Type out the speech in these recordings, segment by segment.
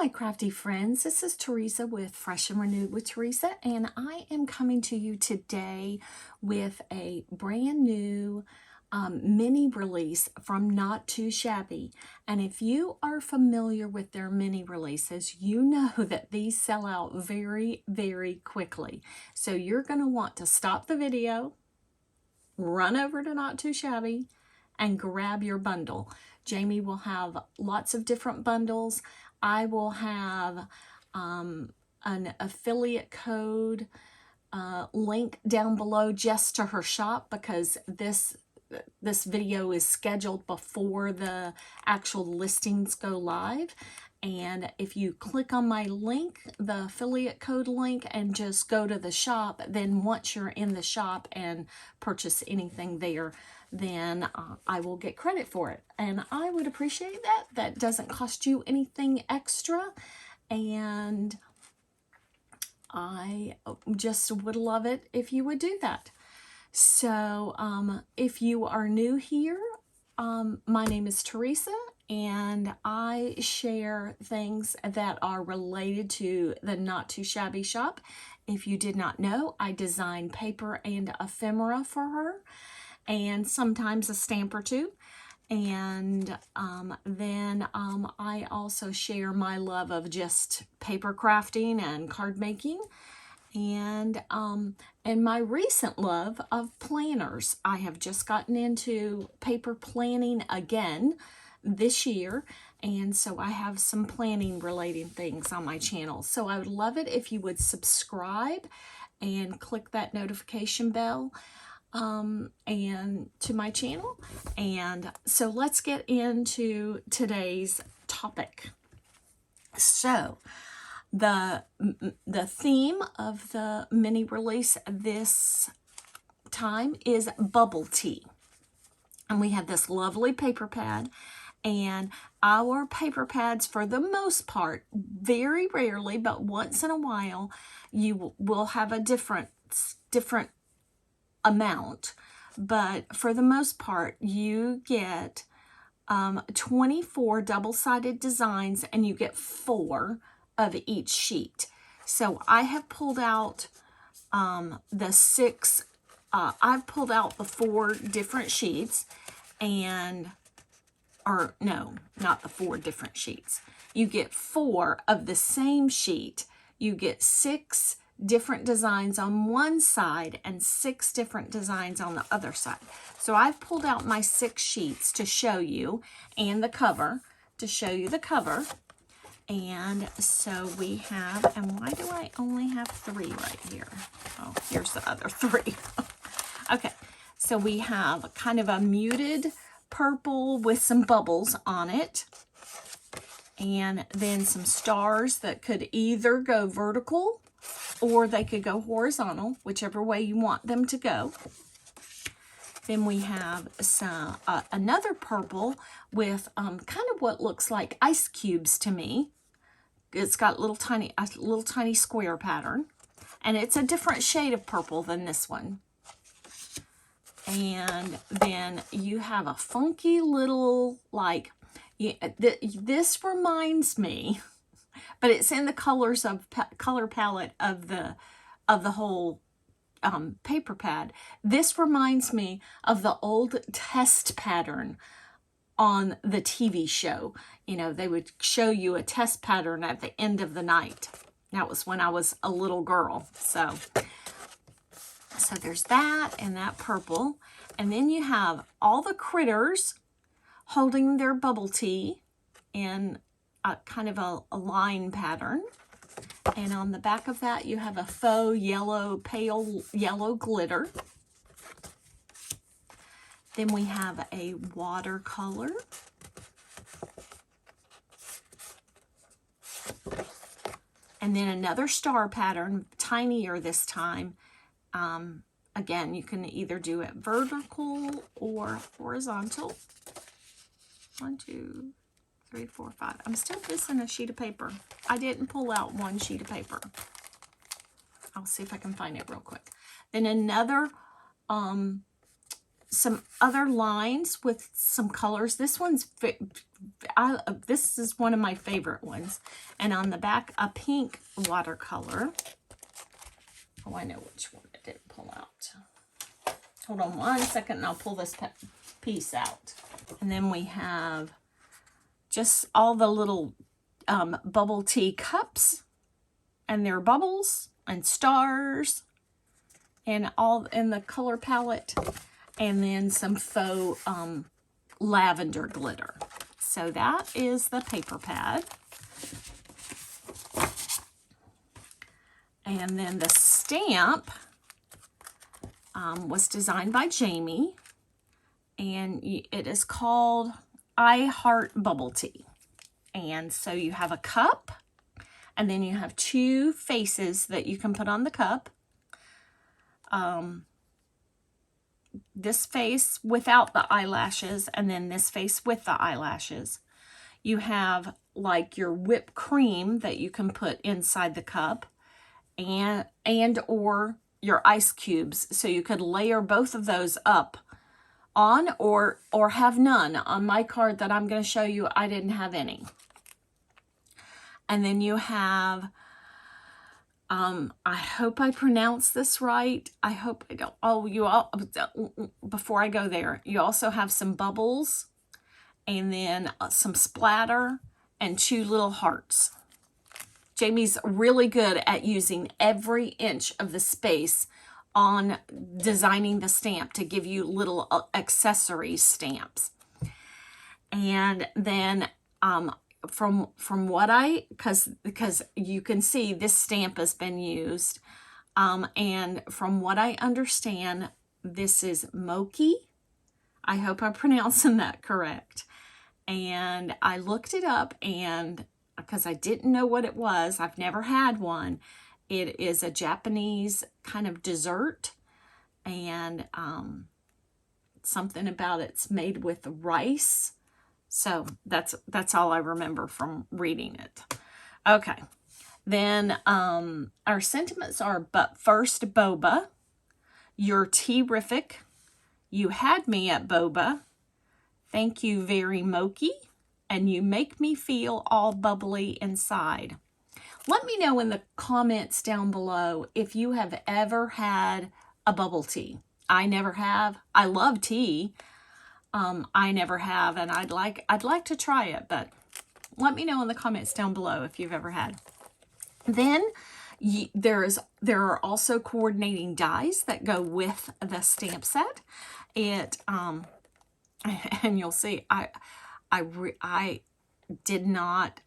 my crafty friends, this is Teresa with Fresh and Renewed with Teresa, and I am coming to you today with a brand new mini release from Not Too Shabby. And if you are familiar with their mini releases, you know that these sell out very, very quickly. So you're going to want to stop the video, run over to Not Too Shabby, and grab your bundle. Jamie will have lots of different bundles. I will have an affiliate code link down below just to her shop, because this video is scheduled before the actual listings go live. And if you click on my link, the affiliate code link, and just go to the shop, then once you're in the shop and purchase anything there, then I will get credit for it. And I would appreciate that. That doesn't cost you anything extra. And I just would love it if you would do that. So if you are new here, my name is Teresa, and I share things that are related to the Not Too Shabby shop. If you did not know, I design paper and ephemera for her, and sometimes a stamp or two. And then I also share my love of just paper crafting and card making, and my recent love of planners. I have just gotten into paper planning again this year, and so I have some planning related things on my channel. So I would love it if you would subscribe and click that notification bell and to my channel. And so let's get into today's topic. So the theme of the mini release this time is bubble tea. And we have this lovely paper pad, and our paper pads, for the most part, very rarely, but once in a while, you will have a different amount. But for the most part, you get 24 double-sided designs, and you get 4 of each sheet. So I have pulled out I've pulled out the 4 different sheets, or no, not the 4 different sheets. You get 4 of the same sheet. You get 6 different designs on one side and 6 different designs on the other side. So I've pulled out my 6 sheets to show you, and the cover, to show you the cover. And so we have, and why do I only have 3 right here? Oh, here's the other 3. Okay, so we have kind of a muted purple with some bubbles on it, and then some stars that could either go vertical or they could go horizontal, whichever way you want them to go. Then we have some another purple with kind of what looks like ice cubes to me. It's got a little tiny square pattern, and it's a different shade of purple than this one. And then you have a funky little, like, this reminds me, but it's in the colors of color palette of the whole paper pad. This reminds me of the old test pattern on the TV show. You know, they would show you a test pattern at the end of the night. That was when I was a little girl. So there's that and that purple. And then you have all the critters holding their bubble tea in a kind of a line pattern. And on the back of that, you have a faux yellow, pale yellow glitter. Then we have a watercolor. And then another star pattern, tinier this time. Again, you can either do it vertical or horizontal. 1, 2, 3, 4, 5. I'm still missing a sheet of paper. I didn't pull out 1 sheet of paper. I'll see if I can find it real quick. Then another some other lines with some colors. This one's, this is one of my favorite ones. And on the back, a pink watercolor. Oh, I know which one I didn't pull out. Hold on 1 second and I'll pull this piece out. And then we have just all the little bubble tea cups and their bubbles and stars and all in the color palette. And then some faux lavender glitter. So that is the paper pad. And then the stamp was designed by Jamie, and it is called I Heart Bubble Tea. And so you have a cup, and then you have 2 faces that you can put on the cup. This face without the eyelashes, and then this face with the eyelashes. You have like your whipped cream that you can put inside the cup, and or your ice cubes, so you could layer both of those up on or have none. On my card that I'm going to show you, I didn't have any. And then you have, I hope I pronounce this right. I hope I don't. Oh, you all, before I go there, you also have some bubbles, and then some splatter and 2 little hearts. Jamie's really good at using every inch of the space on designing the stamp to give you little accessory stamps. And then from what because you can see this stamp has been used, and from what I understand, this is Mochi. I hope I'm pronouncing that correct. And I looked it up, and because I didn't know what it was, I've never had one. It is a Japanese kind of dessert, and something about it's made with rice. So that's all I remember from reading it. Okay, then our sentiments are: but first, boba, you're terrific, you had me at boba, thank you very Mochi, and you make me feel all bubbly inside. Let me know in the comments down below if you have ever had a bubble tea. I never have. I love tea. I never have, and I'd like to try it, but let me know in the comments down below if you've ever had. Then there are also coordinating dies that go with the stamp set. It and you'll see I did not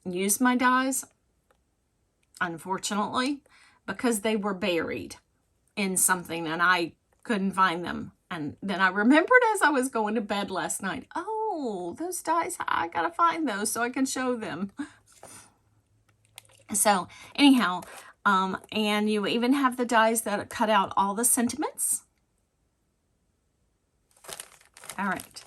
use my dies, unfortunately, because they were buried in something and I couldn't find them. And then I remembered as I was going to bed last night, oh, those dies, I gotta find those so I can show them. So anyhow, and you even have the dies that cut out all the sentiments. All right.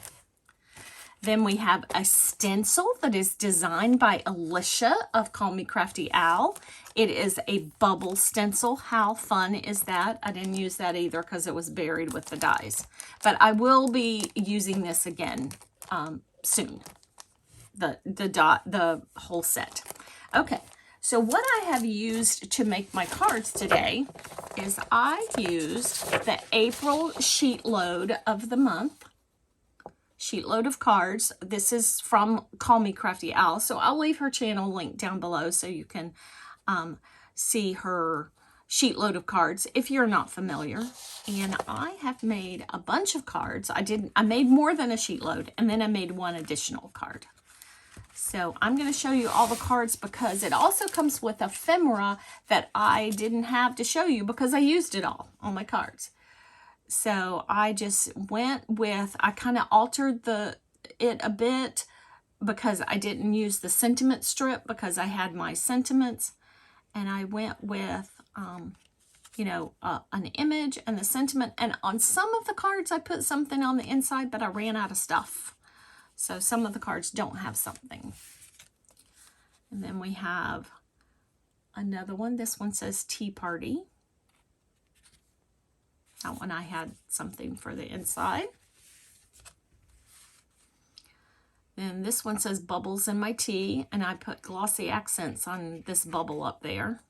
Then we have a stencil that is designed by Alicia of Call Me Crafty Owl. It is a bubble stencil. How fun is that? I didn't use that either because it was buried with the dies. But I will be using this again soon. The whole set. Okay, so what I have used to make my cards today is I used the April sheet load of the month. Sheet load of cards. This is from Call Me Crafty Owl, so I'll leave her channel link down below so you can see her sheet load of cards if you're not familiar. And I have made a bunch of cards. I made more than a sheet load, and then I made one additional card. So I'm going to show you all the cards because it also comes with ephemera that I didn't have to show you because I used it all on my cards. So I just went with, I kind of altered it a bit because I didn't use the sentiment strip because I had my sentiments, and I went with, you know, an image and the sentiment. And on some of the cards, I put something on the inside, but I ran out of stuff. So some of the cards don't have something. And then we have another one. This one says Tea Party. That one I had something for the inside. Then this one says bubbles in my tea, and I put glossy accents on this bubble up there.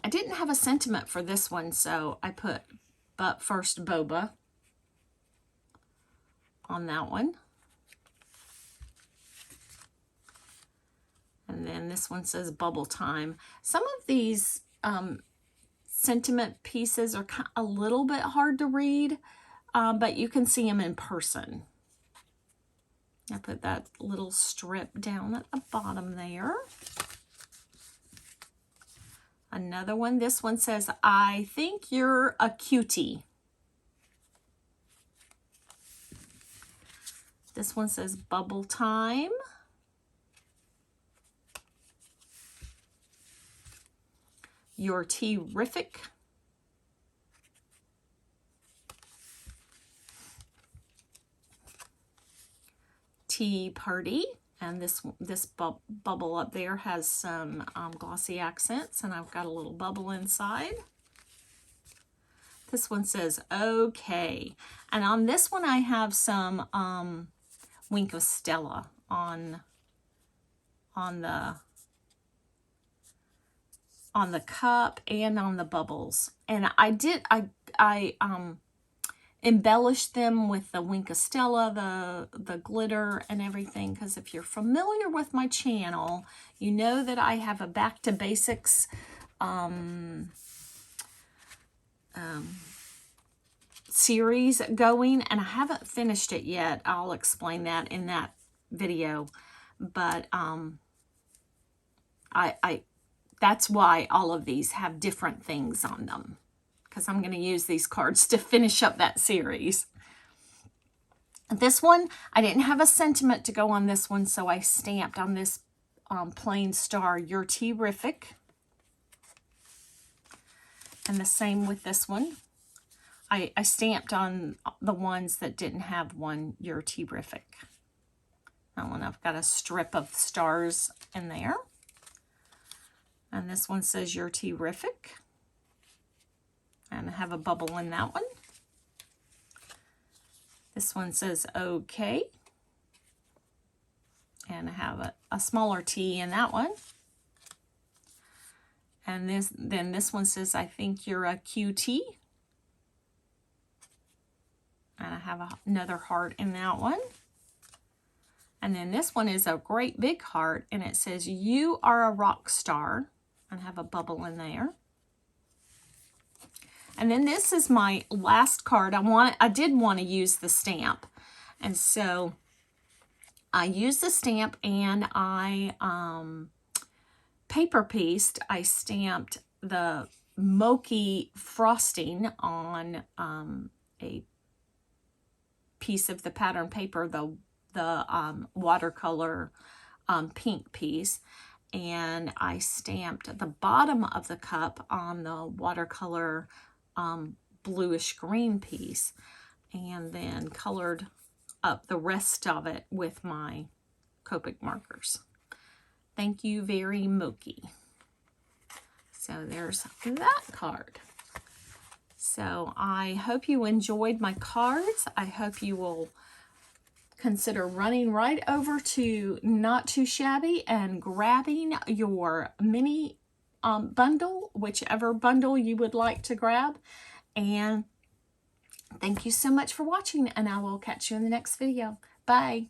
I didn't have a sentiment for this one, so I put But First Boba on that one. And then this one says Bubble Time. Some of these sentiment pieces are a little bit hard to read, but you can see them in person. I put that little strip down at the bottom there. Another one, this one says, I think you're a cutie. This one says Bubble Time. You're terrific. Tea Party. And this bubble up there has some glossy accents, and I've got a little bubble inside. This one says okay. And on this one I have some Wink of Stella on the cup and on the bubbles. And I embellished them with the Wink of Stella, the glitter and everything, because if you're familiar with my channel, you know that I have a back to basics series going, and I haven't finished it yet. I'll explain that in that video, but that's why all of these have different things on them, because I'm going to use these cards to finish up that series. This one, I didn't have a sentiment to go on this one, so I stamped on this plain star, You're Terrific. And the same with this one. I stamped on the ones that didn't have one, You're Terrific. That one, I've got a strip of stars in there. And this one says You're Terrific. And I have a bubble in that one. This one says okay. And I have a smaller T in that one. And then this one says I think you're a cutie. And I have another heart in that one. And then this one is a great big heart, and it says you are a rock star. And I have a bubble in there. And then this is my last card. I did want to use the stamp. And so I used the stamp, and I paper pieced. I stamped the Mochi frosting on a piece of the pattern paper, the watercolor pink piece. And I stamped the bottom of the cup on the watercolor bluish green piece, and then colored up the rest of it with my Copic markers. Thank you very Mochi. So there's that card. So I hope you enjoyed my cards. I hope you will consider running right over to Not Too Shabby and grabbing your mini bundle, whichever bundle you would like to grab. And thank you so much for watching, and I will catch you in the next video. Bye.